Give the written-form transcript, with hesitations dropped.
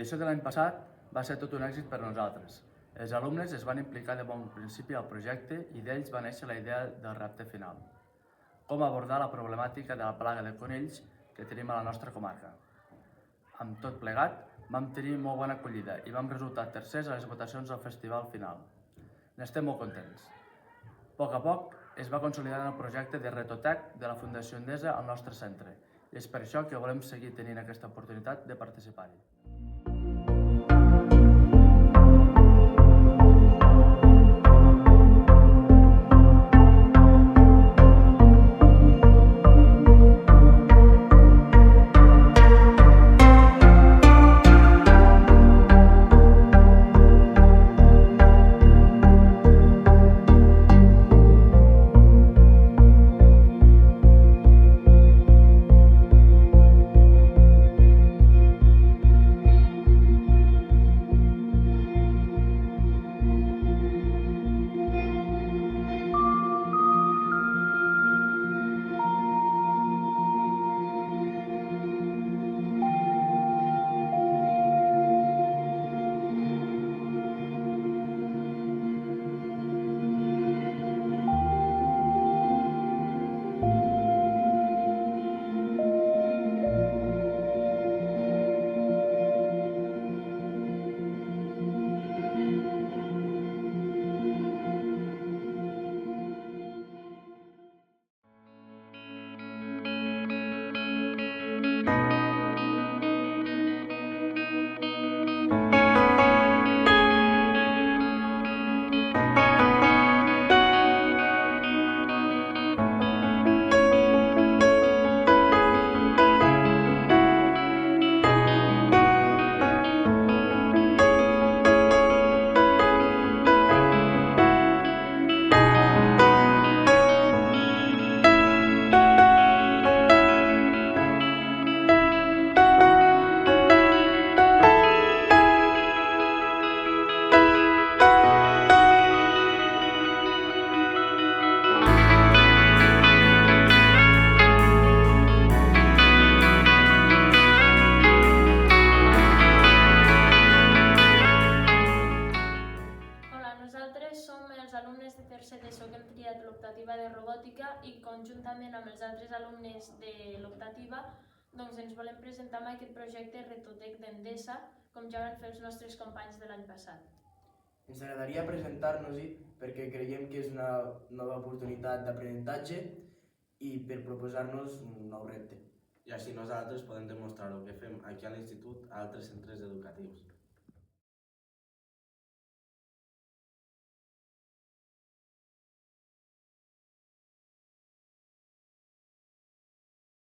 L'edició de l'any passat va ser tot un èxit per nosaltres. Els alumnes es van implicar de bon principi al projecte i d'ells va néixer la idea del repte final: com abordar la problemàtica de la plaga de conills que tenim a la nostra comarca. Amb tot plegat, vam tenir molt bona acollida i vam resultar tercers a les votacions del festival final. N'estem molt contents. A poc es va consolidar el projecte de Retotec de la Fundació Endesa al nostre centre i és per això que volem seguir tenint aquesta oportunitat de participar-hi. Els alumnes de tercer d'ESO que hem triat l'optativa de robòtica i conjuntament amb els altres alumnes de l'optativa ens volem presentar amb aquest projecte Retotec d'Endesa, com ja van fer els nostres companys de l'any passat. Ens agradaria presentar-nos-hi perquè creiem que és una nova oportunitat d'aprenentatge i per proposar-nos un nou repte. I així nosaltres podem demostrar el que fem aquí a l'institut a altres centres educatius.